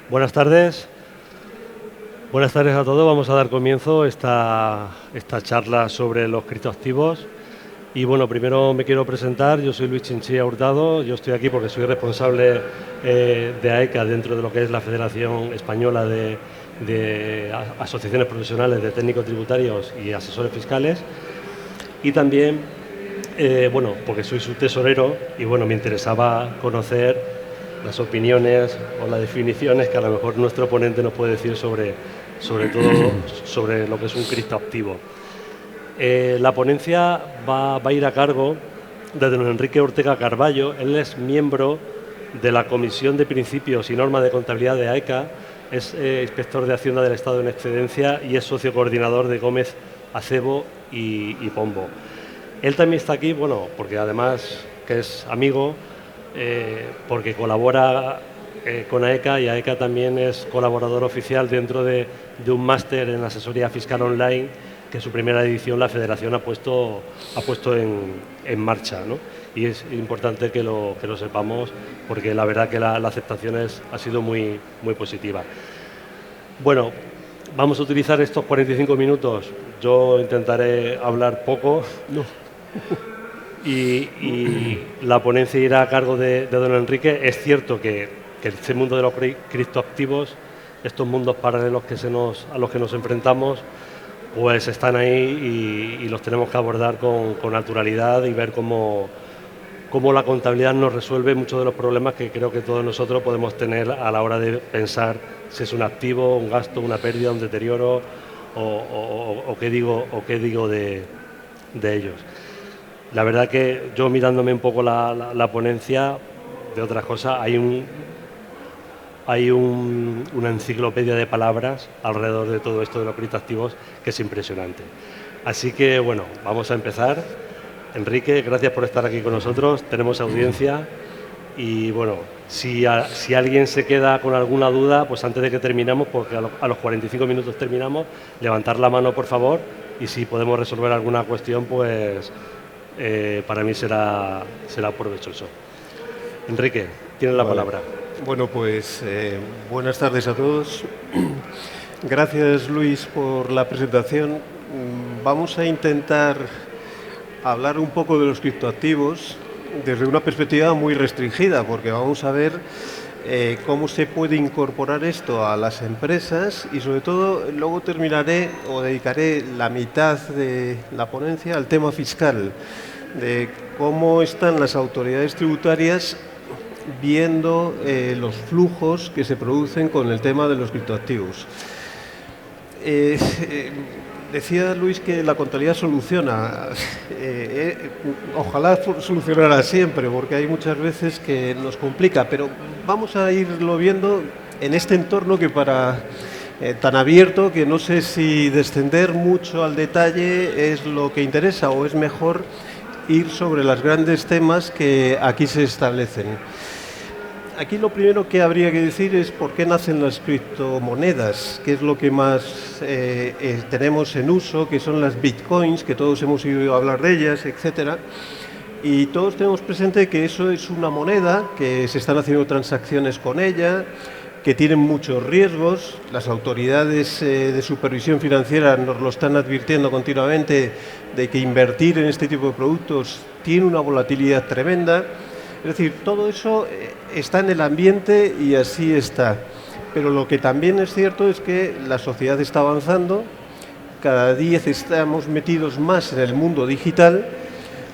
Buenas tardes. Buenas tardes a todos. Vamos a dar comienzo a esta charla sobre los criptoactivos. Y bueno, primero me quiero presentar. Yo soy Luis Chinchilla Hurtado. Yo estoy aquí porque soy responsable de AECA dentro de lo que es la Federación Española de Asociaciones Profesionales de Técnicos Tributarios y Asesores Fiscales. Y también, porque soy su tesorero y bueno, me interesaba conocer las opiniones o las definiciones que a lo mejor nuestro ponente nos puede decir sobre todo sobre lo que es un criptoactivo. La ponencia va a ir a cargo de don Enrique Ortega Carballo. Él es miembro de la Comisión de Principios y Normas de Contabilidad de AECA, es inspector de Hacienda del Estado en excedencia y es socio coordinador de Gómez, Acebo y Pombo. Él también está aquí, porque además que es amigo, porque colabora con AECA, y AECA también es colaborador oficial dentro de un máster en asesoría fiscal online que su primera edición la Federación ha puesto en marcha, ¿no? Y es importante que lo sepamos, porque la verdad que la aceptación ha sido muy, muy positiva. Bueno, vamos a utilizar estos 45 minutos. Yo intentaré hablar poco. No. Y la ponencia irá a cargo de don Enrique. Es cierto que este mundo de los criptoactivos, estos mundos paralelos a los que nos enfrentamos, pues están ahí y los tenemos que abordar con naturalidad y ver cómo la contabilidad nos resuelve muchos de los problemas que creo que todos nosotros podemos tener a la hora de pensar si es un activo, un gasto, una pérdida, un deterioro o qué digo de ellos. La verdad que yo, mirándome un poco la ponencia, de otras cosas, hay una enciclopedia de palabras alrededor de todo esto de los criptoactivos que es impresionante. Así que, bueno, vamos a empezar. Enrique, gracias por estar aquí con nosotros. Tenemos audiencia y, bueno, si alguien se queda con alguna duda, pues antes de que terminamos, porque a los 45 minutos terminamos, levantar la mano, por favor, y si podemos resolver alguna cuestión, pues para mí será provechoso. Enrique, tienes la palabra. Bueno, pues buenas tardes a todos. Gracias, Luis, por la presentación. Vamos a intentar hablar un poco de los criptoactivos desde una perspectiva muy restringida, porque vamos a ver cómo se puede incorporar esto a las empresas y, sobre todo, luego terminaré o dedicaré la mitad de la ponencia al tema fiscal, de cómo están las autoridades tributarias viendo los flujos que se producen con el tema de los criptoactivos. Decía Luis que la contabilidad soluciona. Ojalá solucionara siempre, porque hay muchas veces que nos complica, pero vamos a irlo viendo en este entorno que tan abierto, que no sé si descender mucho al detalle es lo que interesa, o es mejor ir sobre los grandes temas que aquí se establecen. Aquí lo primero que habría que decir es por qué nacen las criptomonedas, que es lo que más tenemos en uso, que son las bitcoins, que todos hemos oído hablar de ellas, etcétera. Y todos tenemos presente que eso es una moneda, que se están haciendo transacciones con ella, que tienen muchos riesgos. Las autoridades de supervisión financiera nos lo están advirtiendo continuamente, de que invertir en este tipo de productos tiene una volatilidad tremenda. Es decir, todo eso está en el ambiente y así está. Pero lo que también es cierto es que la sociedad está avanzando, cada día estamos metidos más en el mundo digital.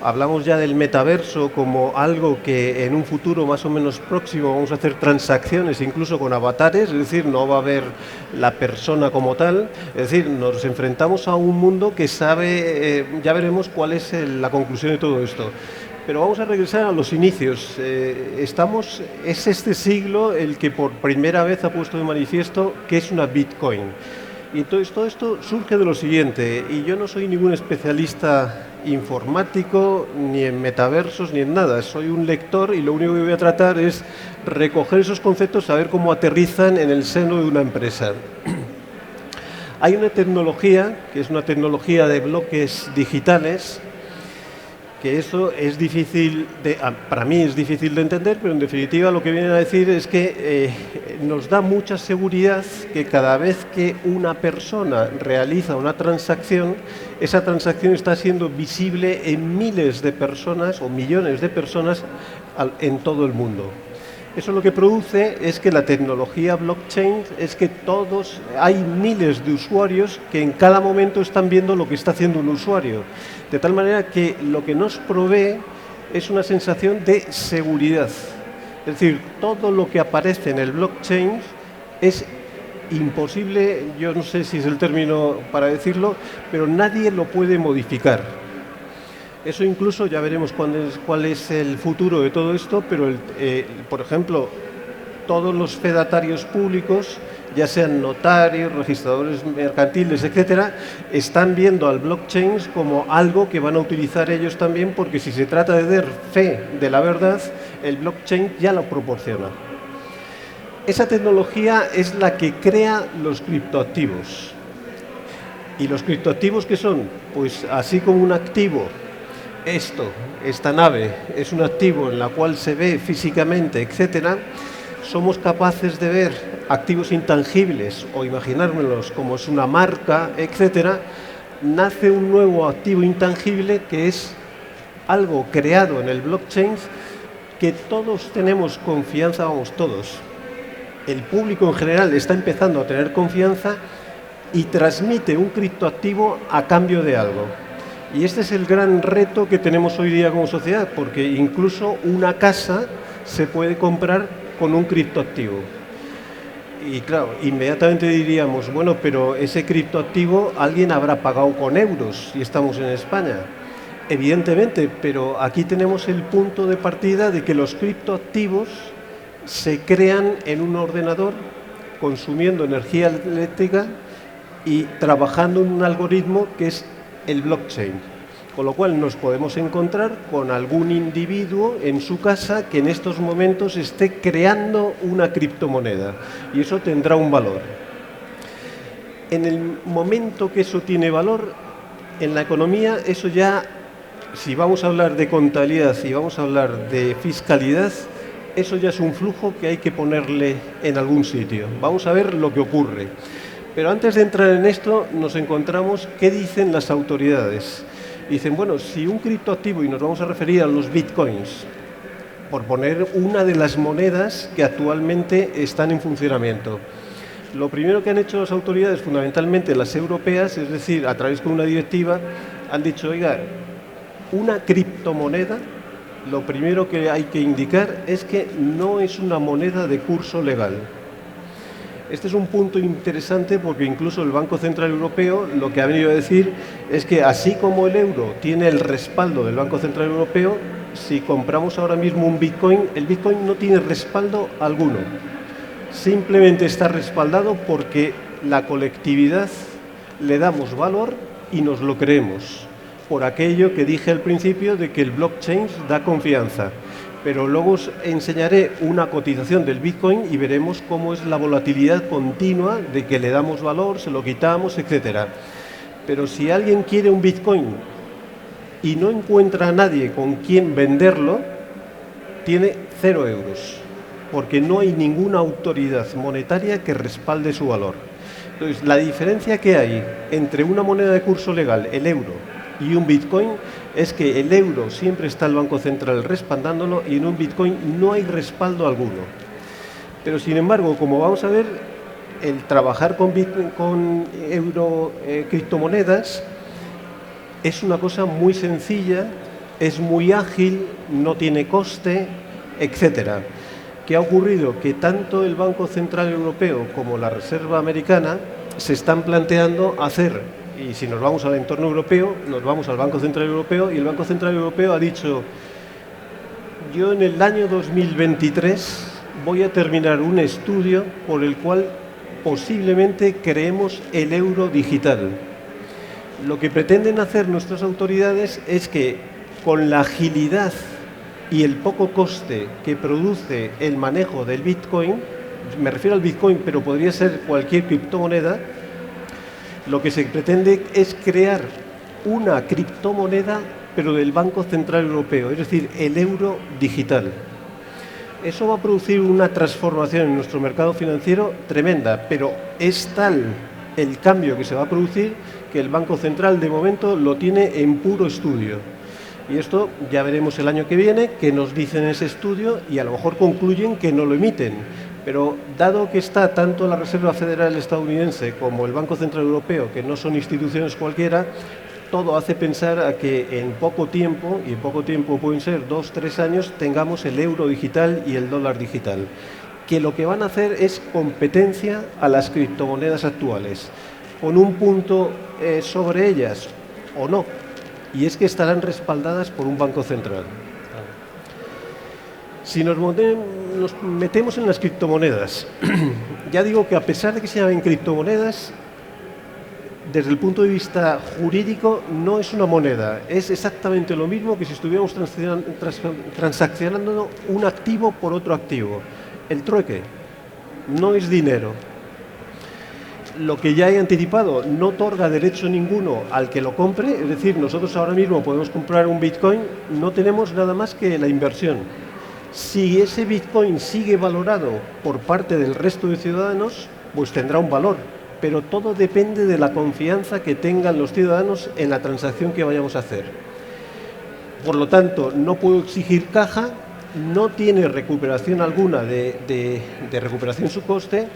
Hablamos ya del metaverso como algo que en un futuro más o menos próximo vamos a hacer transacciones incluso con avatares, es decir, no va a haber la persona como tal. Es decir, nos enfrentamos a un mundo que ya veremos cuál es la conclusión de todo esto. Pero vamos a regresar a los inicios. Es este siglo el que por primera vez ha puesto de manifiesto qué es una Bitcoin. Y entonces todo esto surge de lo siguiente, y yo no soy ningún especialista informático, ni en metaversos, ni en nada. Soy un lector y lo único que voy a tratar es recoger esos conceptos, saber cómo aterrizan en el seno de una empresa. Hay una tecnología, que es una tecnología de bloques digitales, que eso es difícil, para mí es difícil de entender, pero en definitiva lo que vienen a decir es que nos da mucha seguridad que cada vez que una persona realiza una transacción, esa transacción está siendo visible en miles de personas o millones de personas en todo el mundo. Eso lo que produce es que la tecnología blockchain es que hay miles de usuarios que en cada momento están viendo lo que está haciendo un usuario. De tal manera que lo que nos provee es una sensación de seguridad. Es decir, todo lo que aparece en el blockchain es imposible, yo no sé si es el término para decirlo, pero nadie lo puede modificar. Eso incluso ya veremos cuál es el futuro de todo esto, pero por ejemplo, todos los fedatarios públicos, ya sean notarios, registradores mercantiles, etcétera, están viendo al blockchain como algo que van a utilizar ellos también, porque si se trata de dar fe de la verdad, el blockchain ya lo proporciona. Esa tecnología es la que crea los criptoactivos. ¿Y los criptoactivos qué son? Pues así como un activo, esta nave es un activo en la cual se ve físicamente, etcétera, somos capaces de ver activos intangibles o imaginármelos como es una marca, etcétera. Nace un nuevo activo intangible que es algo creado en el blockchain que todos tenemos confianza, todos. El público en general está empezando a tener confianza y transmite un criptoactivo a cambio de algo. Y este es el gran reto que tenemos hoy día como sociedad, porque incluso una casa se puede comprar con un criptoactivo. Y claro, inmediatamente diríamos, bueno, pero ese criptoactivo alguien habrá pagado con euros si estamos en España. Evidentemente, pero aquí tenemos el punto de partida de que los criptoactivos se crean en un ordenador consumiendo energía eléctrica y trabajando en un algoritmo que es el blockchain, con lo cual nos podemos encontrar con algún individuo en su casa que en estos momentos esté creando una criptomoneda y eso tendrá un valor. En el momento que eso tiene valor, en la economía, eso ya, si vamos a hablar de contabilidad y vamos a hablar de fiscalidad, eso ya es un flujo que hay que ponerle en algún sitio. Vamos a ver lo que ocurre. Pero antes de entrar en esto, nos encontramos qué dicen las autoridades. Dicen, bueno, si un criptoactivo, y nos vamos a referir a los bitcoins, por poner una de las monedas que actualmente están en funcionamiento. Lo primero que han hecho las autoridades, fundamentalmente las europeas, es decir, a través de una directiva, han dicho, oiga, una criptomoneda, lo primero que hay que indicar es que no es una moneda de curso legal. Este es un punto interesante porque incluso el Banco Central Europeo lo que ha venido a decir es que así como el euro tiene el respaldo del Banco Central Europeo, si compramos ahora mismo un Bitcoin, el Bitcoin no tiene respaldo alguno. Simplemente está respaldado porque la colectividad le damos valor y nos lo creemos. Por aquello que dije al principio de que el blockchain da confianza. Pero luego os enseñaré una cotización del Bitcoin y veremos cómo es la volatilidad continua de que le damos valor, se lo quitamos, etcétera. Pero si alguien quiere un Bitcoin y no encuentra a nadie con quien venderlo, tiene 0 euros, porque no hay ninguna autoridad monetaria que respalde su valor. Entonces, la diferencia que hay entre una moneda de curso legal, el euro, y un Bitcoin es que el euro siempre está el Banco Central respaldándolo y en un Bitcoin no hay respaldo alguno. Pero sin embargo, como vamos a ver, el trabajar con criptomonedas es una cosa muy sencilla, es muy ágil, no tiene coste, etcétera. ¿Qué ha ocurrido? Que tanto el Banco Central Europeo como la Reserva Americana se están planteando hacer. Y si nos vamos al entorno europeo, nos vamos al Banco Central Europeo y el Banco Central Europeo ha dicho, yo en el año 2023 voy a terminar un estudio por el cual posiblemente creemos el euro digital. Lo que pretenden hacer nuestras autoridades es que con la agilidad y el poco coste que produce el manejo del Bitcoin, me refiero al Bitcoin, pero podría ser cualquier criptomoneda, lo que se pretende es crear una criptomoneda pero del Banco Central Europeo, es decir, el euro digital. Eso va a producir una transformación en nuestro mercado financiero tremenda, pero es tal el cambio que se va a producir que el Banco Central de momento lo tiene en puro estudio. Y esto ya veremos el año que viene qué nos dicen en ese estudio y a lo mejor concluyen que no lo emiten. Pero dado que está tanto la Reserva Federal estadounidense como el Banco Central Europeo, que no son instituciones cualquiera, todo hace pensar a que en poco tiempo, y en poco tiempo pueden ser 2 o 3 años, tengamos el euro digital y el dólar digital, que lo que van a hacer es competencia a las criptomonedas actuales, con un punto sobre ellas o no, y es que estarán respaldadas por un banco central. Si nos metemos en las criptomonedas, ya digo que a pesar de que se llamen criptomonedas, desde el punto de vista jurídico no es una moneda, es exactamente lo mismo que si estuviéramos transaccionando un activo por otro activo. El trueque no es dinero. Lo que ya he anticipado no otorga derecho ninguno al que lo compre, es decir, nosotros ahora mismo podemos comprar un Bitcoin, no tenemos nada más que la inversión. Si ese Bitcoin sigue valorado por parte del resto de ciudadanos, pues tendrá un valor, pero todo depende de la confianza que tengan los ciudadanos en la transacción que vayamos a hacer. Por lo tanto, no puedo exigir caja, no tiene recuperación alguna de recuperación su coste,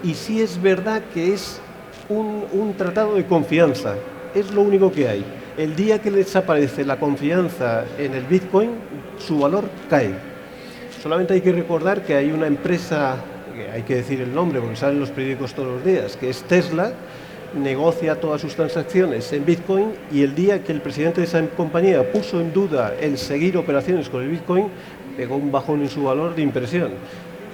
y sí es verdad que es un tratado de confianza, es lo único que hay. El día que desaparece la confianza en el Bitcoin, su valor cae. Solamente hay que recordar que hay una empresa, que hay que decir el nombre porque salen los periódicos todos los días, que es Tesla, negocia todas sus transacciones en Bitcoin, y el día que el presidente de esa compañía puso en duda el seguir operaciones con el Bitcoin, pegó un bajón en su valor de impresión.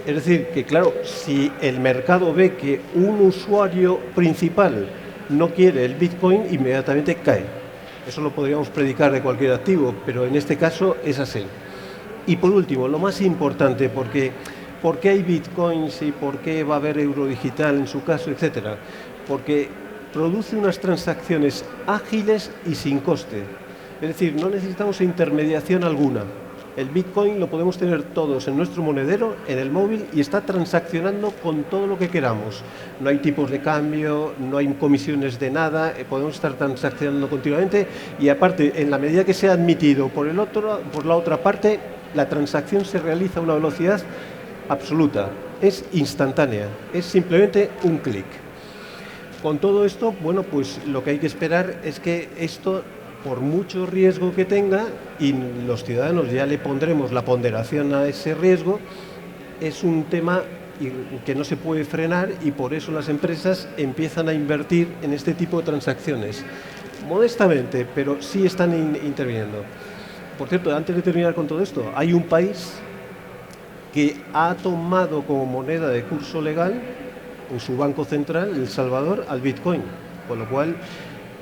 Es decir, que claro, si el mercado ve que un usuario principal no quiere el Bitcoin, inmediatamente cae. Eso lo podríamos predicar de cualquier activo, pero en este caso es así. Y por último, lo más importante, ¿por qué hay Bitcoins y por qué va a haber euro digital en su caso, etcétera? Porque produce unas transacciones ágiles y sin coste. Es decir, no necesitamos intermediación alguna. El Bitcoin lo podemos tener todos en nuestro monedero, en el móvil, y está transaccionando con todo lo que queramos. No hay tipos de cambio, no hay comisiones de nada, podemos estar transaccionando continuamente, y aparte, en la medida que sea admitido por la otra parte, la transacción se realiza a una velocidad absoluta, es instantánea, es simplemente un clic. Con todo esto, bueno, pues lo que hay que esperar es que esto, por mucho riesgo que tenga, y los ciudadanos ya le pondremos la ponderación a ese riesgo, es un tema que no se puede frenar, y por eso las empresas empiezan a invertir en este tipo de transacciones. Modestamente, pero sí están interviniendo. Por cierto, antes de terminar con todo esto, hay un país que ha tomado como moneda de curso legal en su banco central, El Salvador, al Bitcoin, con lo cual,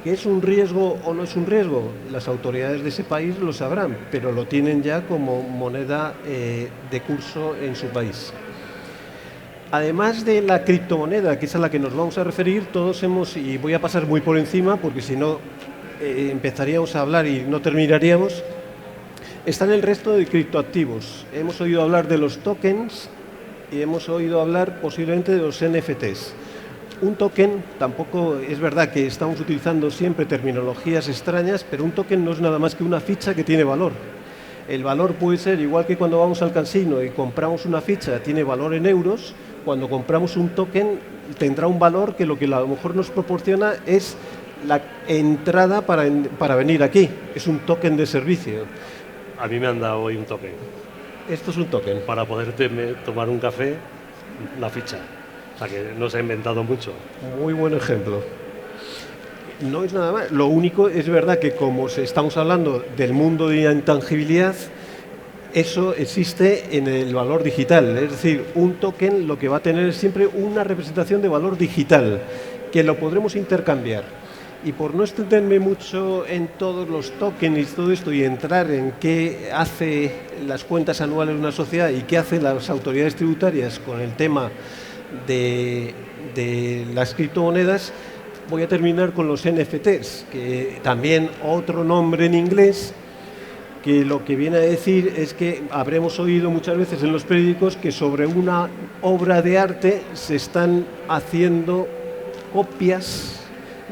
¿qué es un riesgo o no es un riesgo? Las autoridades de ese país lo sabrán, pero lo tienen ya como moneda de curso en su país. Además de la criptomoneda, que es a la que nos vamos a referir, todos y voy a pasar muy por encima, porque si no empezaríamos a hablar y no terminaríamos, están el resto de criptoactivos. Hemos oído hablar de los tokens y hemos oído hablar posiblemente de los NFTs. Un token, tampoco es verdad que estamos utilizando siempre terminologías extrañas, pero un token no es nada más que una ficha que tiene valor. El valor puede ser igual que cuando vamos al casino y compramos una ficha, tiene valor en euros. Cuando compramos un token tendrá un valor que lo que a lo mejor nos proporciona es la entrada para venir aquí. Es un token de servicio. A mí me han dado hoy un token. Esto es un token. Para poder tomar un café, la ficha. O sea que no se ha inventado mucho. Muy buen ejemplo. No es nada más. Lo único es verdad que como estamos hablando del mundo de la intangibilidad, eso existe en el valor digital. Es decir, un token lo que va a tener es siempre una representación de valor digital, que lo podremos intercambiar. Y por no extenderme mucho en todos los tokens y todo esto y entrar en qué hace las cuentas anuales de una sociedad y qué hacen las autoridades tributarias con el tema de las criptomonedas, voy a terminar con los NFTs, que también otro nombre en inglés, que lo que viene a decir es que habremos oído muchas veces en los periódicos que sobre una obra de arte se están haciendo copias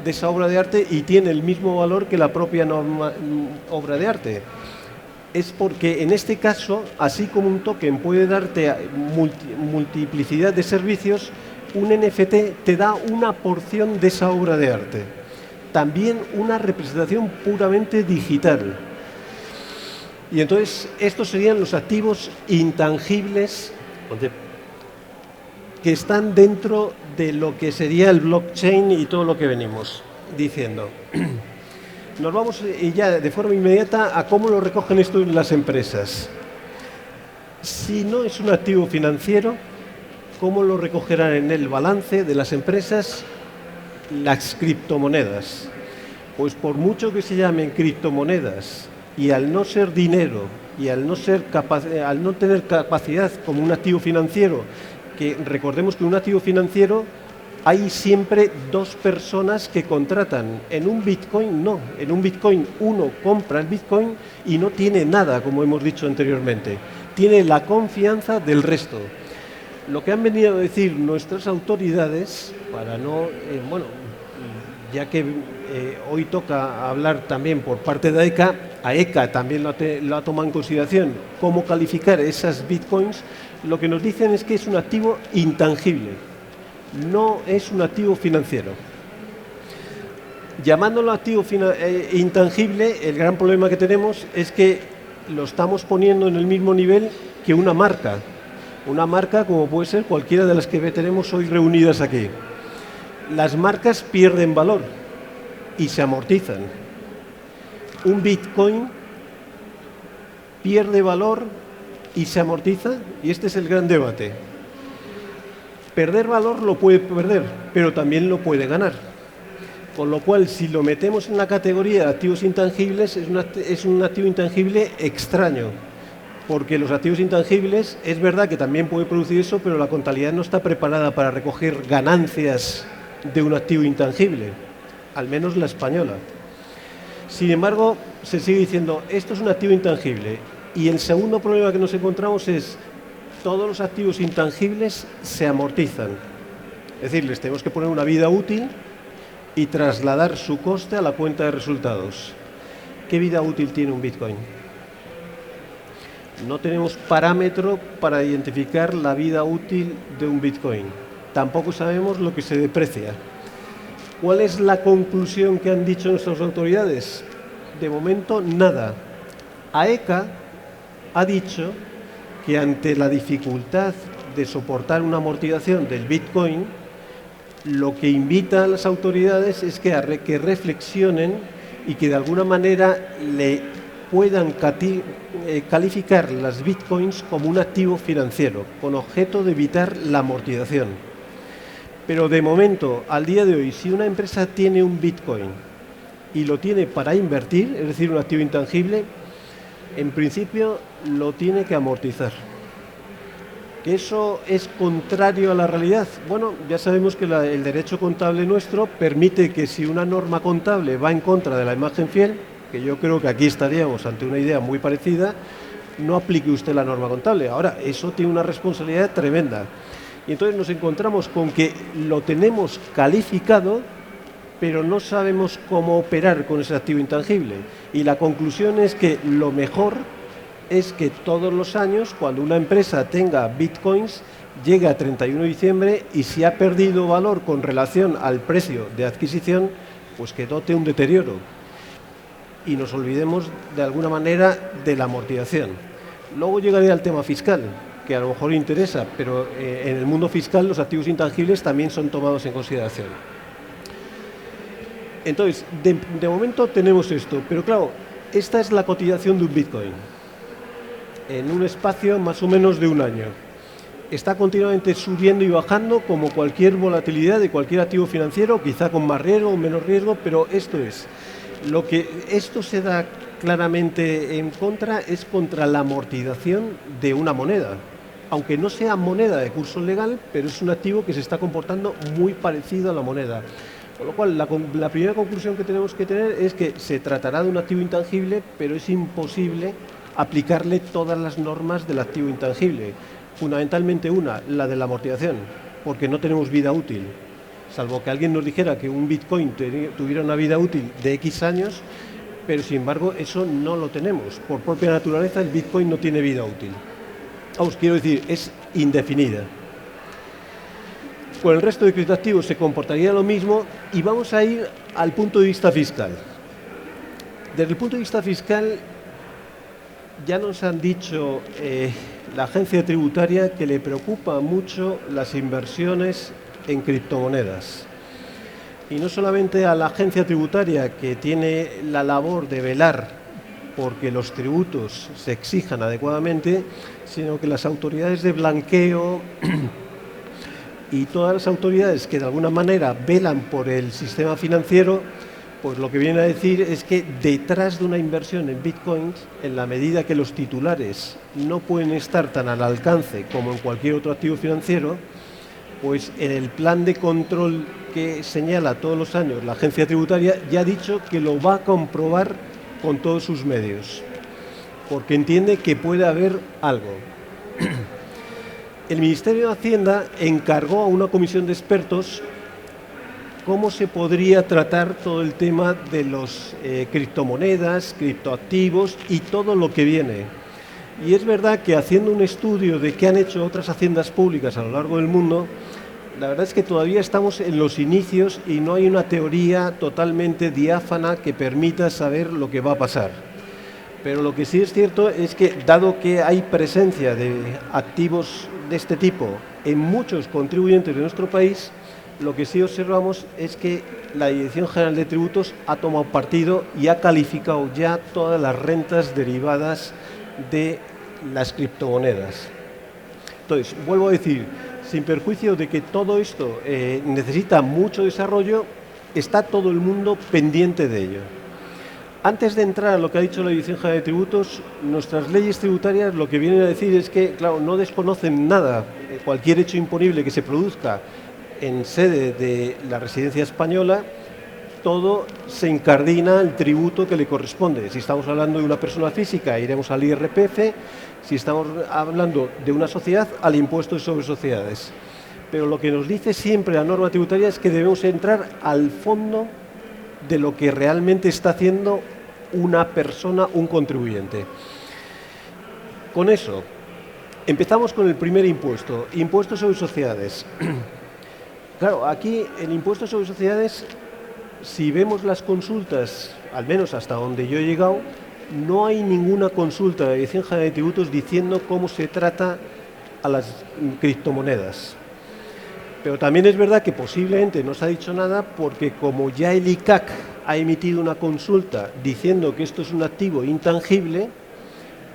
de esa obra de arte y tiene el mismo valor que la propia obra de arte. Es porque en este caso, así como un token puede darte multiplicidad de servicios, un NFT te da una porción de esa obra de arte. También una representación puramente digital. Y entonces estos serían los activos intangibles que están dentro de lo que sería el blockchain y todo lo que venimos diciendo. Nos vamos ya de forma inmediata a cómo lo recogen esto en las empresas. Si no es un activo financiero, ¿cómo lo recogerán en el balance de las empresas las criptomonedas? Pues por mucho que se llamen criptomonedas y al no ser dinero y al no tener capacidad como un activo financiero, que recordemos que un activo financiero hay siempre dos personas que contratan. En un Bitcoin no, en un Bitcoin uno compra el Bitcoin y no tiene nada, como hemos dicho anteriormente, tiene la confianza del resto. Lo que han venido a decir nuestras autoridades, para no, ya que hoy toca hablar también por parte de AECA también lo ha tomado en consideración cómo calificar esas bitcoins, lo que nos dicen es que es un activo intangible, no es un activo financiero. Llamándolo activo intangible, el gran problema que tenemos es que lo estamos poniendo en el mismo nivel que una marca. Una marca como puede ser cualquiera de las que tenemos hoy reunidas aquí. Las marcas pierden valor y se amortizan. Un Bitcoin pierde valor y se amortiza, y este es el gran debate. Perder valor lo puede perder, pero también lo puede ganar. Con lo cual, si lo metemos en la categoría de activos intangibles, es un activo intangible extraño. Porque los activos intangibles, es verdad que también puede producir eso, pero la contabilidad no está preparada para recoger ganancias de un activo intangible, al menos la española. Sin embargo, se sigue diciendo, esto es un activo intangible. Y el segundo problema que nos encontramos es, todos los activos intangibles se amortizan. Es decir, les tenemos que poner una vida útil y trasladar su coste a la cuenta de resultados. ¿Qué vida útil tiene un Bitcoin? No tenemos parámetro para identificar la vida útil de un Bitcoin. Tampoco sabemos lo que se deprecia. ¿Cuál es la conclusión que han dicho nuestras autoridades? De momento, nada. AECA ha dicho que ante la dificultad de soportar una amortización del Bitcoin, lo que invita a las autoridades es que reflexionen y que de alguna manera le puedan calificar las Bitcoins como un activo financiero, con objeto de evitar la amortización. Pero de momento, al día de hoy, si una empresa tiene un Bitcoin y lo tiene para invertir, es decir, un activo intangible, en principio lo tiene que amortizar. ¿Que eso es contrario a la realidad? Bueno, ya sabemos que el derecho contable nuestro permite que si una norma contable va en contra de la imagen fiel, que yo creo que aquí estaríamos ante una idea muy parecida, no aplique usted la norma contable. Ahora, eso tiene una responsabilidad tremenda. Y entonces nos encontramos con que lo tenemos calificado, pero no sabemos cómo operar con ese activo intangible. Y la conclusión es que lo mejor es que todos los años, cuando una empresa tenga bitcoins, llegue a 31 de diciembre y si ha perdido valor con relación al precio de adquisición, pues que note un deterioro. Y nos olvidemos de alguna manera de la amortización. Luego llegaré al tema fiscal, que a lo mejor interesa, pero en el mundo fiscal los activos intangibles también son tomados en consideración. Entonces, de momento tenemos esto, pero claro, esta es la cotización de un Bitcoin en un espacio más o menos de un año. Está continuamente subiendo y bajando como cualquier volatilidad de cualquier activo financiero, quizá con más riesgo o menos riesgo, pero esto es. Lo que esto se da claramente en contra es contra la amortización de una moneda. Aunque no sea moneda de curso legal, pero es un activo que se está comportando muy parecido a la moneda. Con lo cual, la primera conclusión que tenemos que tener es que se tratará de un activo intangible, pero es imposible aplicarle todas las normas del activo intangible. Fundamentalmente una, la de la amortización, porque no tenemos vida útil. Salvo que alguien nos dijera que un Bitcoin tuviera una vida útil de X años, pero sin embargo eso no lo tenemos. Por propia naturaleza el Bitcoin no tiene vida útil. Vamos, quiero decir, es indefinida. Con el resto de criptoactivos se comportaría lo mismo y vamos a ir al punto de vista fiscal. Desde el punto de vista fiscal, ya nos han dicho la agencia tributaria que le preocupa mucho las inversiones en criptomonedas. Y no solamente a la agencia tributaria, que tiene la labor de velar porque los tributos se exijan adecuadamente, sino que las autoridades de blanqueo y todas las autoridades que de alguna manera velan por el sistema financiero, pues lo que viene a decir es que detrás de una inversión en bitcoins, en la medida que los titulares no pueden estar tan al alcance como en cualquier otro activo financiero, pues en el plan de control que señala todos los años la agencia tributaria ya ha dicho que lo va a comprobar con todos sus medios, porque entiende que puede haber algo. El Ministerio de Hacienda encargó a una comisión de expertos cómo se podría tratar todo el tema de los criptomonedas, criptoactivos y todo lo que viene. Y es verdad que haciendo un estudio de qué han hecho otras haciendas públicas a lo largo del mundo, la verdad es que todavía estamos en los inicios y no hay una teoría totalmente diáfana que permita saber lo que va a pasar. Pero lo que sí es cierto es que, dado que hay presencia de activos de este tipo en muchos contribuyentes de nuestro país, lo que sí observamos es que la Dirección General de Tributos ha tomado partido y ha calificado ya todas las rentas derivadas de las criptomonedas. Entonces, vuelvo a decir, sin perjuicio de que todo esto necesita mucho desarrollo, está todo el mundo pendiente de ello. Antes de entrar a lo que ha dicho la Dirección General de Tributos, nuestras leyes tributarias lo que vienen a decir es que, claro, no desconocen nada. Cualquier hecho imponible que se produzca en sede de la residencia española, todo se incardina al tributo que le corresponde. Si estamos hablando de una persona física, iremos al IRPF. Si estamos hablando de una sociedad, al impuesto sobre sociedades. Pero lo que nos dice siempre la norma tributaria es que debemos entrar al fondo de lo que realmente está haciendo una persona, un contribuyente. Con eso, empezamos con el primer impuesto, impuesto sobre sociedades. Claro, aquí el impuesto sobre sociedades, si vemos las consultas, al menos hasta donde yo he llegado, no hay ninguna consulta de la Dirección General de Tributos diciendo cómo se trata a las criptomonedas. Pero también es verdad que posiblemente no se ha dicho nada porque como ya el ICAC ha emitido una consulta diciendo que esto es un activo intangible,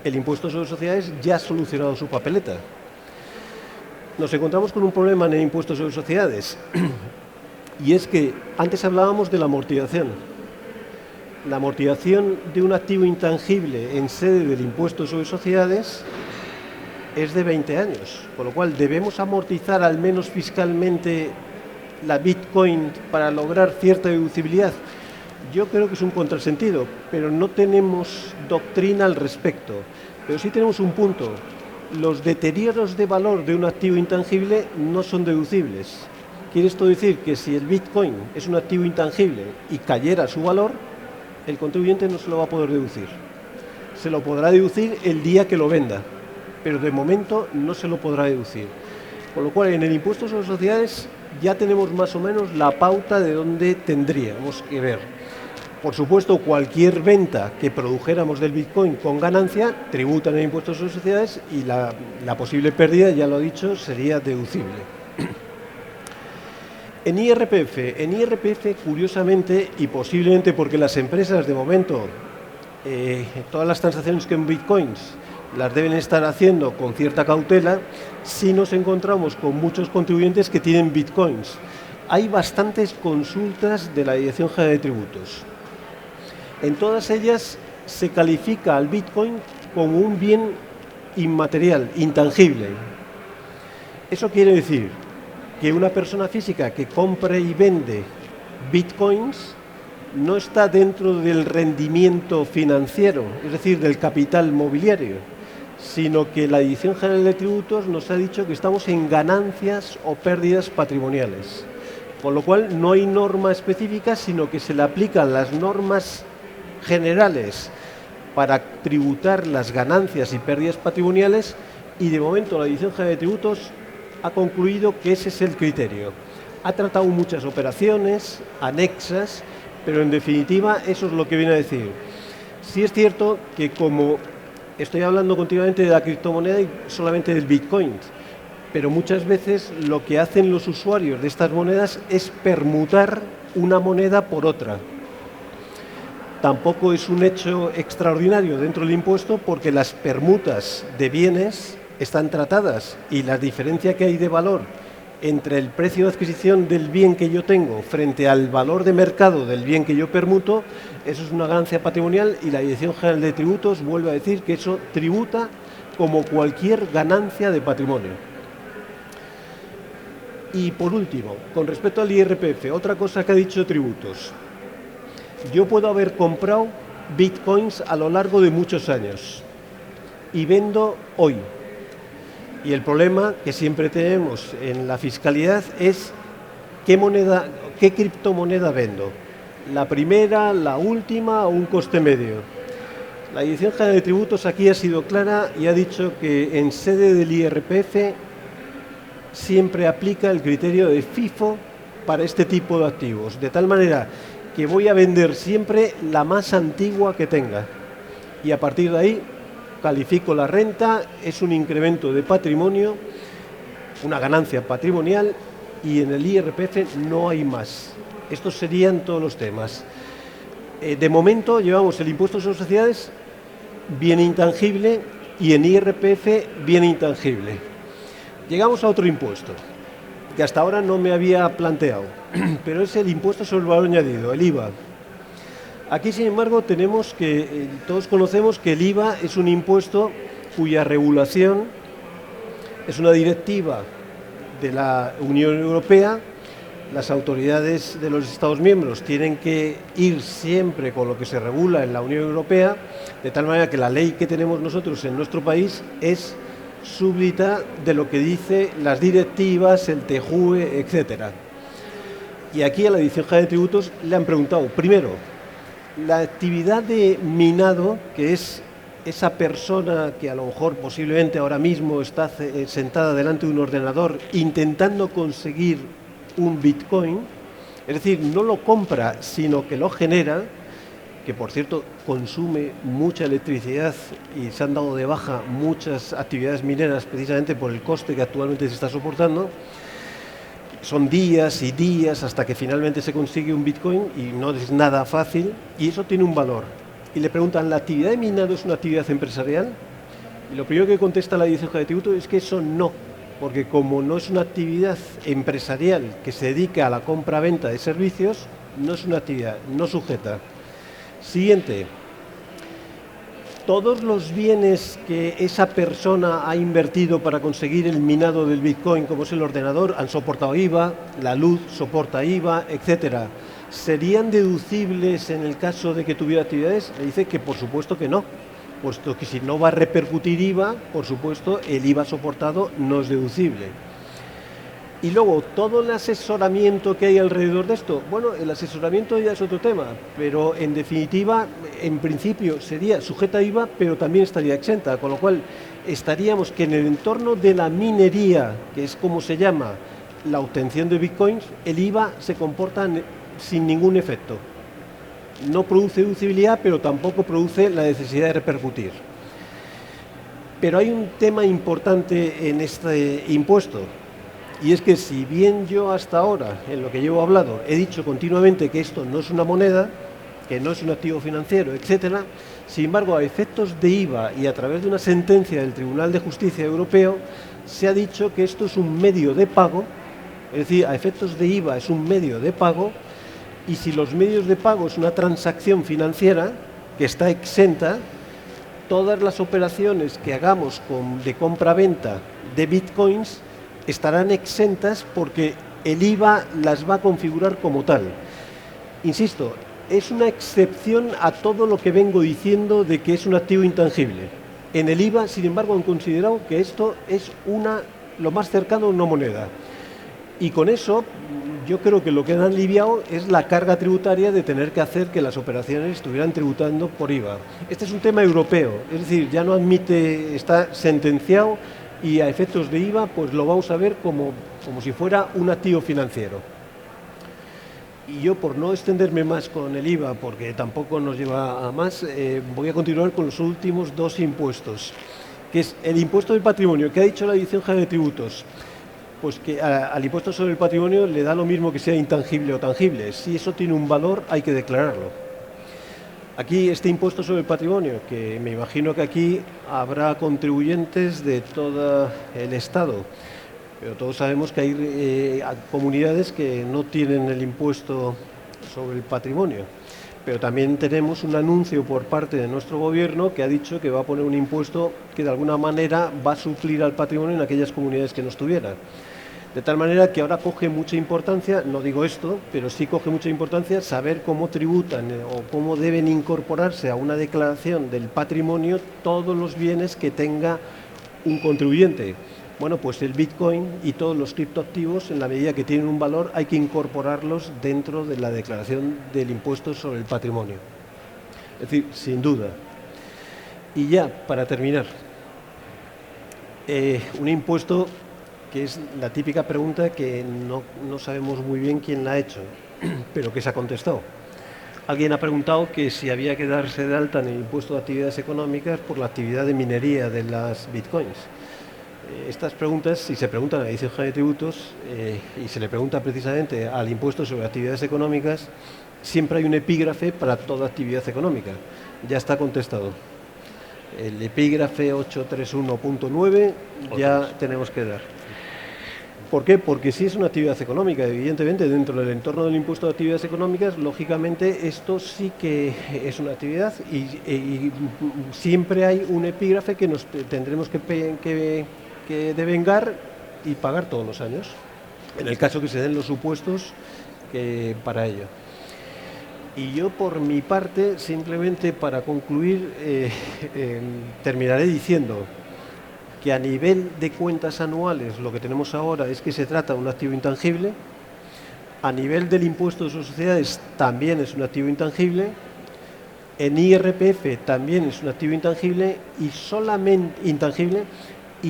el impuesto sobre sociedades ya ha solucionado su papeleta. Nos encontramos con un problema en el impuesto sobre sociedades y es que antes hablábamos de la amortización. La amortización de un activo intangible en sede del impuesto sobre sociedades es de 20 años, con lo cual debemos amortizar al menos fiscalmente la Bitcoin para lograr cierta deducibilidad. Yo creo que es un contrasentido, pero no tenemos doctrina al respecto. Pero sí tenemos un punto: los deterioros de valor de un activo intangible no son deducibles. ¿Quiere esto decir que si el Bitcoin es un activo intangible y cayera su valor, el contribuyente no se lo va a poder deducir? Se lo podrá deducir el día que lo venda, pero de momento no se lo podrá deducir. Con lo cual, en el impuesto sobre sociedades ya tenemos más o menos la pauta de dónde tendríamos que ver. Por supuesto, cualquier venta que produjéramos del Bitcoin con ganancia tributa en el impuesto sobre sociedades y la posible pérdida, ya lo he dicho, sería deducible. En IRPF, curiosamente, y posiblemente porque las empresas de momento, todas las transacciones que en Bitcoins las deben estar haciendo con cierta cautela, sí nos encontramos con muchos contribuyentes que tienen Bitcoins. Hay bastantes consultas de la Dirección General de Tributos. En todas ellas se califica al Bitcoin como un bien inmaterial, intangible. Eso quiere decir que una persona física que compre y vende bitcoins no está dentro del rendimiento financiero, es decir, del capital mobiliario, sino que la Dirección General de Tributos nos ha dicho que estamos en ganancias o pérdidas patrimoniales. Con lo cual no hay norma específica, sino que se le aplican las normas generales para tributar las ganancias y pérdidas patrimoniales, y de momento la Dirección General de Tributos ha concluido que ese es el criterio. Ha tratado muchas operaciones anexas, pero en definitiva eso es lo que viene a decir. Sí es cierto que como estoy hablando continuamente de la criptomoneda y solamente del Bitcoin, pero muchas veces lo que hacen los usuarios de estas monedas es permutar una moneda por otra. Tampoco es un hecho extraordinario dentro del impuesto, porque las permutas de bienes están tratadas y la diferencia que hay de valor entre el precio de adquisición del bien que yo tengo frente al valor de mercado del bien que yo permuto, eso es una ganancia patrimonial, y la Dirección General de Tributos vuelve a decir que eso tributa como cualquier ganancia de patrimonio. Y por último, con respecto al IRPF, otra cosa que ha dicho Tributos. Yo puedo haber comprado bitcoins a lo largo de muchos años y vendo hoy. Y el problema que siempre tenemos en la fiscalidad es qué criptomoneda vendo. La primera, la última o un coste medio. La Dirección General de Tributos aquí ha sido clara y ha dicho que en sede del IRPF siempre aplica el criterio de FIFO para este tipo de activos, de tal manera que voy a vender siempre la más antigua que tenga, y a partir de ahí califico la renta, es un incremento de patrimonio, una ganancia patrimonial, y en el IRPF no hay más. Estos serían todos los temas. De momento llevamos el impuesto sobre sociedades bien intangible y en IRPF bien intangible. Llegamos a otro impuesto que hasta ahora no me había planteado, pero es el impuesto sobre el valor añadido, el IVA. Aquí, sin embargo, tenemos que, todos conocemos que el IVA es un impuesto cuya regulación es una directiva de la Unión Europea. Las autoridades de los Estados miembros tienen que ir siempre con lo que se regula en la Unión Europea, de tal manera que la ley que tenemos nosotros en nuestro país es súbdita de lo que dice las directivas, el TJUE, etcétera. Y aquí a la Dirección General de Tributos le han preguntado, primero, la actividad de minado, que es esa persona que a lo mejor posiblemente ahora mismo está sentada delante de un ordenador intentando conseguir un Bitcoin, es decir, no lo compra, sino que lo genera, que por cierto consume mucha electricidad y se han dado de baja muchas actividades mineras precisamente por el coste que actualmente se está soportando. Son días y días hasta que finalmente se consigue un Bitcoin y no es nada fácil, y eso tiene un valor. Y le preguntan, ¿la actividad de minado es una actividad empresarial? Y lo primero que contesta la Dirección General de Tributos es que eso no, porque como no es una actividad empresarial que se dedica a la compra-venta de servicios, no es una actividad, no sujeta. Siguiente. Todos los bienes que esa persona ha invertido para conseguir el minado del Bitcoin, como es el ordenador, han soportado IVA, la luz soporta IVA, etcétera. ¿Serían deducibles en el caso de que tuviera actividades? Le dice que por supuesto que no, puesto que si no va a repercutir IVA, por supuesto el IVA soportado no es deducible. Y luego, todo el asesoramiento que hay alrededor de esto, bueno, el asesoramiento ya es otro tema, pero en definitiva, en principio sería sujeta a IVA, pero también estaría exenta, con lo cual estaríamos que en el entorno de la minería, que es como se llama la obtención de bitcoins, el IVA se comporta sin ningún efecto. No produce deducibilidad, pero tampoco produce la necesidad de repercutir. Pero hay un tema importante en este impuesto. Y es que si bien yo hasta ahora, en lo que llevo hablado, he dicho continuamente que esto no es una moneda, que no es un activo financiero, etcétera, sin embargo, a efectos de IVA y a través de una sentencia del Tribunal de Justicia Europeo, se ha dicho que esto es un medio de pago, es decir, a efectos de IVA es un medio de pago, y si los medios de pago es una transacción financiera que está exenta, todas las operaciones que hagamos de compra-venta de bitcoins estarán exentas porque el IVA las va a configurar como tal. Insisto, es una excepción a todo lo que vengo diciendo de que es un activo intangible. En el IVA, sin embargo, han considerado que esto es lo más cercano a una moneda. Y con eso, yo creo que lo que han aliviado es la carga tributaria de tener que hacer que las operaciones estuvieran tributando por IVA. Este es un tema europeo, es decir, ya no admite, está sentenciado y a efectos de IVA, pues lo vamos a ver como si fuera un activo financiero. Y yo, por no extenderme más con el IVA, porque tampoco nos lleva a más, voy a continuar con los últimos dos impuestos, que es el impuesto del patrimonio, que ha dicho la Dirección General de Tributos, pues que al impuesto sobre el patrimonio le da lo mismo que sea intangible o tangible. Si eso tiene un valor, hay que declararlo. Aquí este impuesto sobre el patrimonio, que me imagino que aquí habrá contribuyentes de todo el Estado, pero todos sabemos que hay comunidades que no tienen el impuesto sobre el patrimonio. Pero también tenemos un anuncio por parte de nuestro gobierno que ha dicho que va a poner un impuesto que de alguna manera va a suplir al patrimonio en aquellas comunidades que no estuvieran. De tal manera que ahora coge mucha importancia, no digo esto, pero sí coge mucha importancia saber cómo tributan o cómo deben incorporarse a una declaración del patrimonio todos los bienes que tenga un contribuyente. Bueno, pues el Bitcoin y todos los criptoactivos, en la medida que tienen un valor, hay que incorporarlos dentro de la declaración del impuesto sobre el patrimonio. Es decir, sin duda. Y ya, para terminar, un impuesto que es la típica pregunta que no sabemos muy bien quién la ha hecho, pero que se ha contestado. Alguien ha preguntado que si había que darse de alta en el impuesto de actividades económicas por la actividad de minería de las bitcoins. Estas preguntas, si se preguntan a la Dirección General de Tributos y se le pregunta precisamente al impuesto sobre actividades económicas, siempre hay un epígrafe para toda actividad económica. Ya está contestado. El epígrafe 831.9 ya tenemos que dar. ¿Por qué? Porque si es una actividad económica, evidentemente dentro del entorno del impuesto de actividades económicas, lógicamente esto sí que es una actividad y siempre hay un epígrafe que nos tendremos que devengar y pagar todos los años, en el caso que se den los supuestos para ello. Y yo, por mi parte, simplemente para concluir, terminaré diciendo que a nivel de cuentas anuales lo que tenemos ahora es que se trata de un activo intangible, a nivel del impuesto de sociedades también es un activo intangible, en IRPF también es un activo intangible y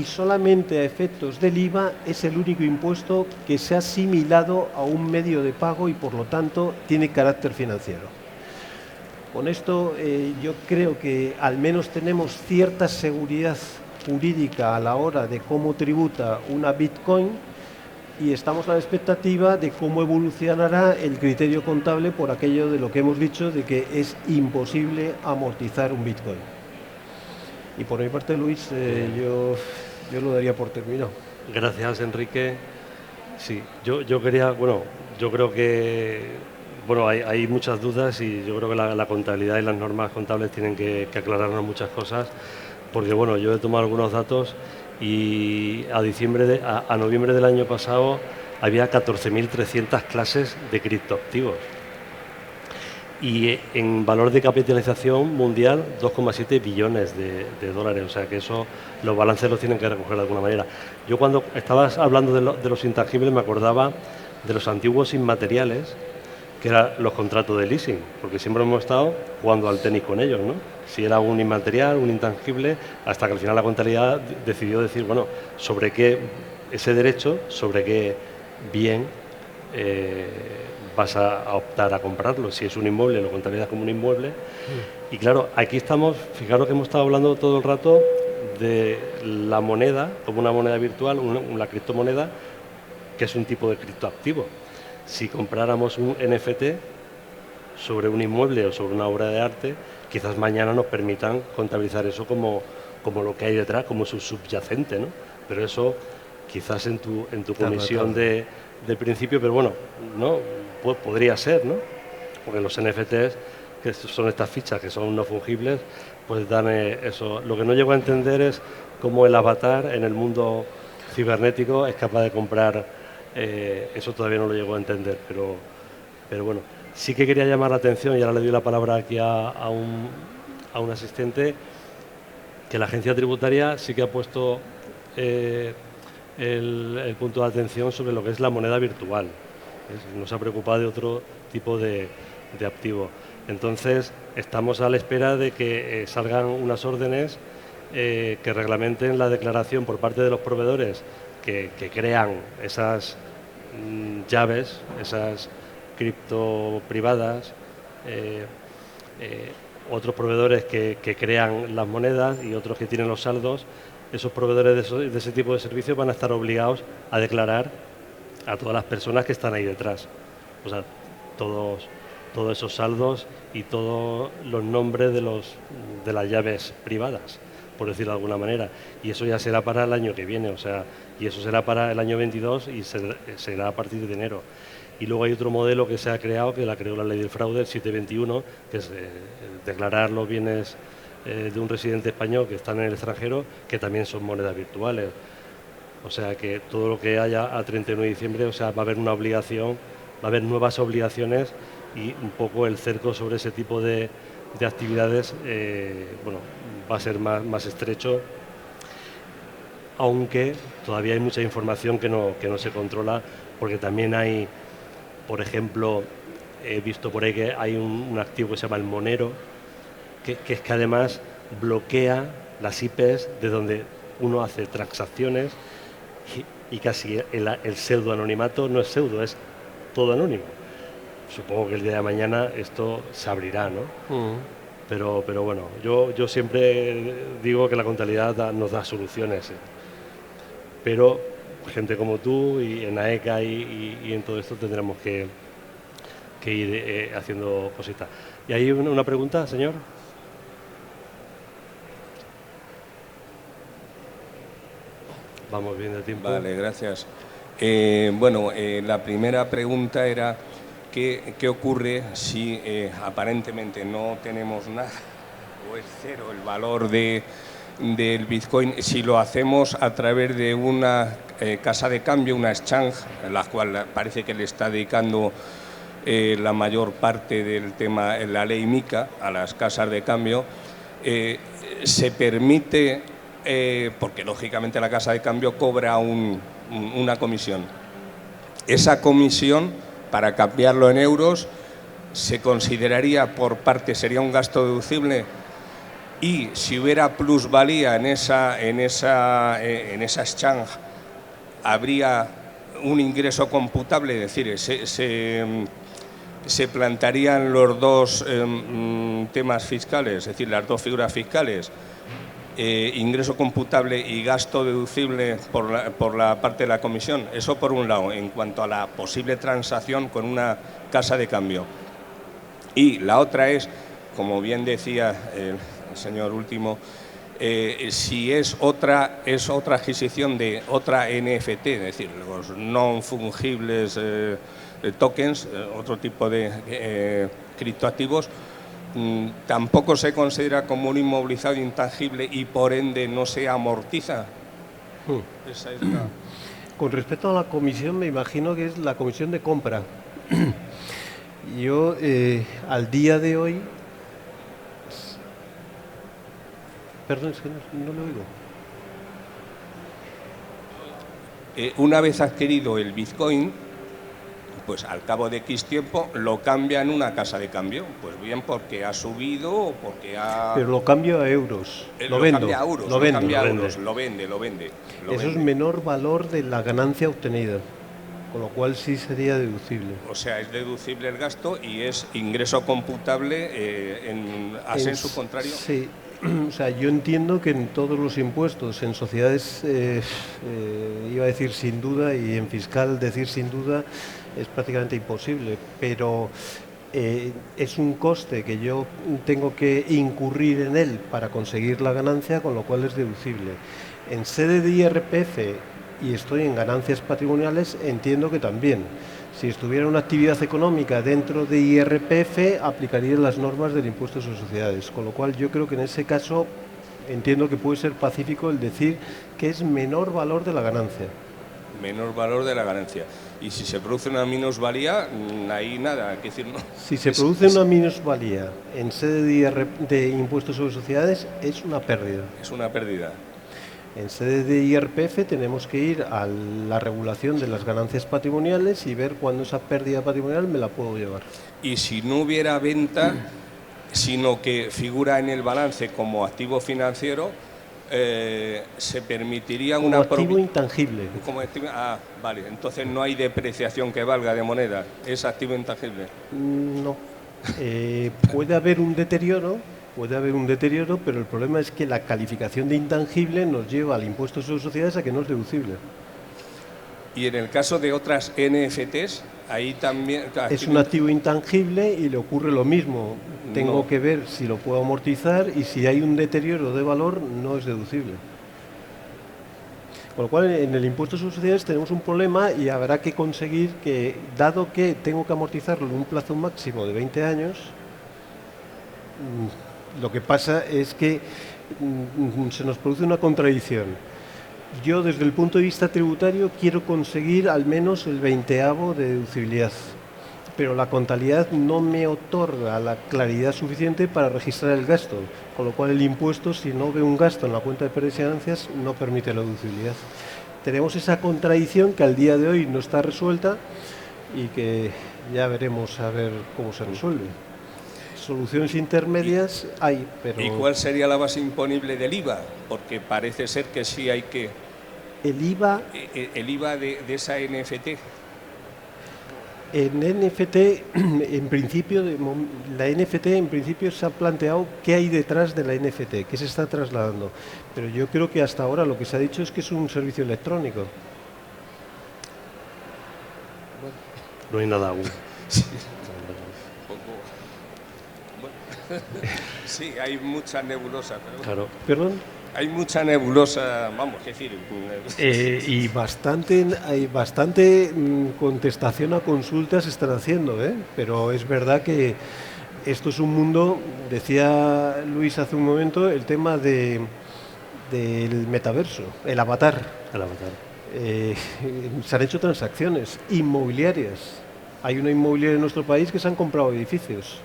solamente a efectos del IVA es el único impuesto que se ha asimilado a un medio de pago y por lo tanto tiene carácter financiero. Con esto yo creo que al menos tenemos cierta seguridad jurídica a la hora de cómo tributa una Bitcoin y estamos a la expectativa de cómo evolucionará el criterio contable por aquello de lo que hemos dicho de que es imposible amortizar un Bitcoin. Y por mi parte, Luis, yo lo daría por terminado. Gracias, Enrique. Sí, yo quería, yo creo que hay muchas dudas y yo creo que la contabilidad y las normas contables tienen que aclararnos muchas cosas. Porque yo he tomado algunos datos y a noviembre del año pasado había 14.300 clases de criptoactivos. Y en valor de capitalización mundial, 2,7 billones de dólares. O sea que eso, los balances los tienen que recoger de alguna manera. Yo cuando estabas hablando de los intangibles me acordaba de los antiguos inmateriales, que eran los contratos de leasing, porque siempre hemos estado jugando al tenis con ellos, ¿no? Si era un inmaterial, un intangible, hasta que al final la contabilidad decidió decir, sobre qué ese derecho, sobre qué bien vas a optar a comprarlo. Si es un inmueble, lo contabilizas como un inmueble. Y claro, aquí estamos, fijaros que hemos estado hablando todo el rato de la moneda, como una moneda virtual, una criptomoneda, que es un tipo de criptoactivo. Si compráramos un NFT sobre un inmueble o sobre una obra de arte, quizás mañana nos permitan contabilizar eso como lo que hay detrás, como su subyacente, ¿no? Pero eso quizás en tu comisión de principio, pero no podría ser, ¿no? Porque los NFTs, que son estas fichas que son no fungibles, pues dan eso. Lo que no llego a entender es cómo el avatar en el mundo cibernético es capaz de comprar. Eso todavía no lo llego a entender, pero bueno. Sí que quería llamar la atención, y ahora le doy la palabra aquí a un asistente, que la agencia tributaria sí que ha puesto el punto de atención sobre lo que es la moneda virtual. No se ha preocupado de otro tipo de activo. Entonces, estamos a la espera de que salgan unas órdenes que reglamenten la declaración por parte de los proveedores que crean esas llaves, esas cripto privadas, otros proveedores que crean las monedas y otros que tienen los saldos. Esos proveedores de ese tipo de servicios van a estar obligados a declarar a todas las personas que están ahí detrás. O sea, todos esos saldos y todos los nombres de las llaves privadas, por decirlo de alguna manera. Y eso ya será para el año que viene, o sea, y eso será para el año 22 y será a partir de enero. Y luego hay otro modelo que se ha creado, que la creó la ley del fraude, el 721, que es declarar los bienes de un residente español que están en el extranjero, que también son monedas virtuales. O sea que todo lo que haya a 31 de diciembre, o sea, va a haber una obligación, va a haber nuevas obligaciones y un poco el cerco sobre ese tipo de actividades, bueno, va a ser más estrecho, aunque todavía hay mucha información que no se controla, porque también hay, por ejemplo, he visto por ahí que hay un activo que se llama el Monero, que es que además bloquea las IPs de donde uno hace transacciones y casi el pseudo anonimato no es pseudo, es todo anónimo. Supongo que el día de mañana esto se abrirá, ¿no? Pero bueno, yo siempre digo que la contabilidad nos da soluciones, pero gente como tú y en AECA y en todo esto tendremos que ir haciendo cositas. ¿Y hay una pregunta, señor? Vamos bien de tiempo. Vale, gracias. Bueno, la primera pregunta era ¿qué ocurre si aparentemente no tenemos nada o es cero el valor del Bitcoin si lo hacemos a través de una casa de cambio, una exchange, en la cual parece que le está dedicando la mayor parte del tema en la ley MiCA a las casas de cambio? Se permite, porque lógicamente la casa de cambio cobra una comisión. Esa comisión, para cambiarlo en euros, se consideraría por parte, sería un gasto deducible, y si hubiera plusvalía en esa exchange, habría un ingreso computable, es decir, se plantearían los dos temas fiscales, es decir, las dos figuras fiscales, ingreso computable y gasto deducible por la parte de la comisión. Eso por un lado, en cuanto a la posible transacción con una casa de cambio. Y la otra es, como bien decía el señor último, si es otra adquisición de otra NFT, es decir, los non fungibles tokens, otro tipo de criptoactivos, tampoco se considera como un inmovilizado intangible y por ende no se amortiza. Esa es la... Con respecto a la comisión, me imagino que es la comisión de compra. Yo, al día de hoy... Perdón, es que no lo oigo. Una vez adquirido el Bitcoin, pues al cabo de X tiempo lo cambia en una casa de cambio, pues bien porque ha subido o porque ha... Pero lo cambio a euros, lo cambia a euros, lo vende. Eso es menor valor de la ganancia obtenida, con lo cual sí sería deducible. O sea, es deducible el gasto y es ingreso computable en su contrario. Sí. O sea, yo entiendo que en todos los impuestos, en sociedades, iba a decir sin duda, y en fiscal decir sin duda, es prácticamente imposible, pero es un coste que yo tengo que incurrir en él para conseguir la ganancia, con lo cual es deducible. En sede de IRPF, y estoy en ganancias patrimoniales, entiendo que también. Si estuviera una actividad económica dentro de IRPF, aplicaría las normas del impuesto sobre sociedades, con lo cual yo creo que en ese caso entiendo que puede ser pacífico el decir que es menor valor de la ganancia. Menor valor de la ganancia. Y si se produce una minusvalía, ahí nada, hay que decir, no. Si se produce una minusvalía en sede de impuestos sobre sociedades, es una pérdida. Es una pérdida. En sede de IRPF tenemos que ir a la regulación de las ganancias patrimoniales y ver cuándo esa pérdida patrimonial me la puedo llevar. Y si no hubiera venta, sino que figura en el balance como activo financiero, se permitiría como una activo intangible. Vale, entonces no hay depreciación que valga de moneda, es activo intangible. No. Puede haber un deterioro, pero el problema es que la calificación de intangible nos lleva al impuesto sobre sociedades a que no es deducible. Y en el caso de otras NFTs, ahí también... Es un activo intangible y le ocurre lo mismo. Tengo que ver si lo puedo amortizar y si hay un deterioro de valor no es deducible. Con lo cual, en el impuesto sobre sociedades tenemos un problema y habrá que conseguir que, dado que tengo que amortizarlo en un plazo máximo de 20 años, lo que pasa es que se nos produce una contradicción. Yo, desde el punto de vista tributario, quiero conseguir al menos el 20avo de deducibilidad, pero la contabilidad no me otorga la claridad suficiente para registrar el gasto, con lo cual el impuesto, si no ve un gasto en la cuenta de pérdidas y ganancias, no permite la deducibilidad. Tenemos esa contradicción que al día de hoy no está resuelta y que ya veremos a ver cómo se resuelve. Soluciones intermedias hay, pero... ¿Y cuál sería la base imponible del IVA? Porque parece ser que sí hay que... El IVA de esa NFT. En NFT, en principio, la NFT en principio se ha planteado qué hay detrás de la NFT, qué se está trasladando. Pero yo creo que hasta ahora lo que se ha dicho es que es un servicio electrónico. No hay nada aún. Sí, hay mucha nebulosa. Claro. ¿Perdón? Hay mucha nebulosa, vamos, es decir... y hay bastante contestación a consultas están haciendo, pero es verdad que esto es un mundo, decía Luis hace un momento, el tema del metaverso, el avatar. Se han hecho transacciones inmobiliarias. Hay una inmobiliaria en nuestro país que se han comprado edificios.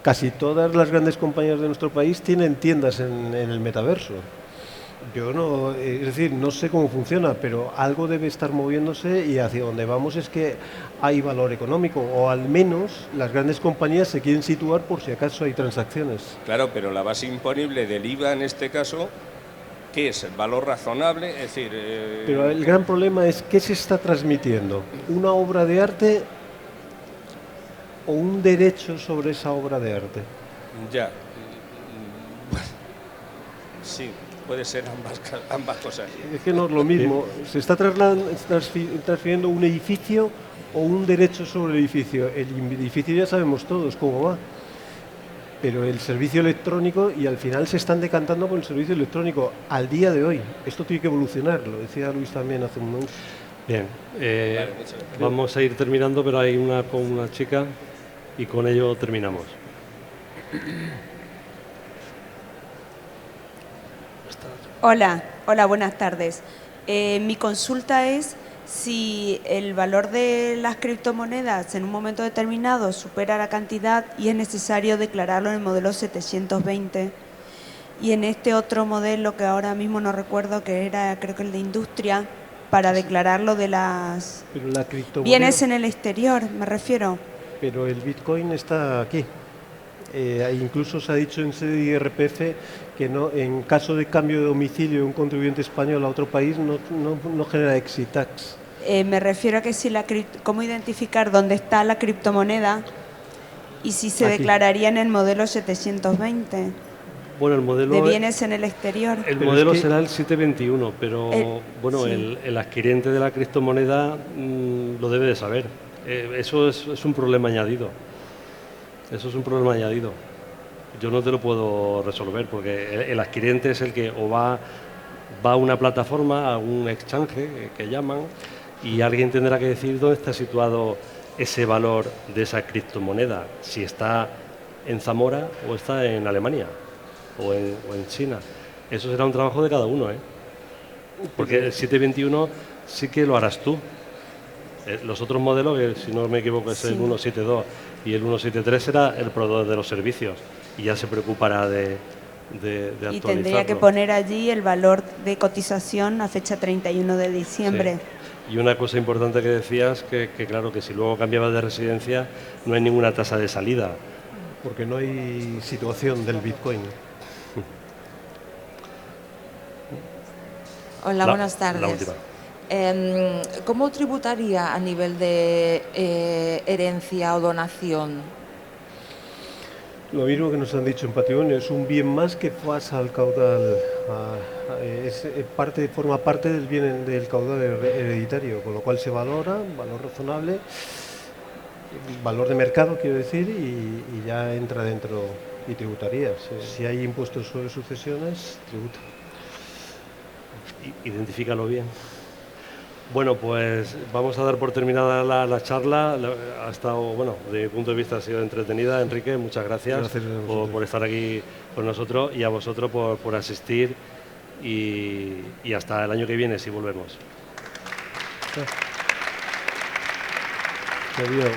Casi todas las grandes compañías de nuestro país tienen tiendas en el metaverso. Yo no, es decir, no sé cómo funciona, pero algo debe estar moviéndose y hacia donde vamos es que hay valor económico, o al menos las grandes compañías se quieren situar por si acaso hay transacciones. Claro, pero la base imponible del IVA en este caso, ¿qué es? ¿El valor razonable? Es decir... Pero el gran problema es ¿qué se está transmitiendo? ¿Una obra de arte o un derecho sobre esa obra de arte? Ya. Sí, puede ser ambas cosas. Es que no es lo mismo. Se está transfiriendo un edificio o un derecho sobre el edificio. El edificio ya sabemos todos cómo va. Pero el servicio electrónico, y al final se están decantando por el servicio electrónico al día de hoy. Esto tiene que evolucionar, lo decía Luis también hace un momento. Bien, vamos a ir terminando, pero hay con una chica y con ello terminamos. Hola, buenas tardes. Mi consulta es si el valor de las criptomonedas en un momento determinado supera la cantidad y es necesario declararlo en el modelo 720. Y en este otro modelo que ahora mismo no recuerdo, que era creo que el de industria, para declararlo de las bienes en el exterior, me refiero. Pero el Bitcoin está aquí. Incluso se ha dicho en sede de IRPF que no, en caso de cambio de domicilio de un contribuyente español a otro país no genera exit tax. Me refiero a que si cómo identificar dónde está la criptomoneda y si se declararía en el modelo 720. Bueno, el modelo de bienes en el exterior. El modelo será el 721, pero el adquiriente de la criptomoneda lo debe de saber. Eso es un problema añadido. Eso es un problema añadido. Yo no te lo puedo resolver porque el adquiriente es el que o va a una plataforma, a un exchange que llaman, y alguien tendrá que decir dónde está situado ese valor de esa criptomoneda, si está en Zamora o está en Alemania o en China. Eso será un trabajo de cada uno, porque el 721 sí que lo harás tú. Los otros modelos, que si no me equivoco es el 172 y el 173, era el proveedor de los servicios y ya se preocupará de actualizarlo. Y tendría que poner allí el valor de cotización a fecha 31 de diciembre. Sí. Y una cosa importante que decías, que claro, que si luego cambiabas de residencia no hay ninguna tasa de salida. Porque no hay situación del Bitcoin. Hola, buenas tardes. La última. ¿Cómo tributaría a nivel de herencia o donación? Lo mismo que nos han dicho en patrimonio, es un bien más que pasa al caudal, forma parte del bien del caudal hereditario, con lo cual se valora, valor razonable, valor de mercado quiero decir, y ya entra dentro y tributaría. Si hay impuestos sobre sucesiones, tributa. Identifícalo bien. Bueno, pues vamos a dar por terminada la charla. Ha estado, bueno, desde mi punto de vista ha sido entretenida. Enrique, muchas gracias por estar aquí con nosotros y a vosotros por asistir y hasta el año que viene si volvemos. Adiós.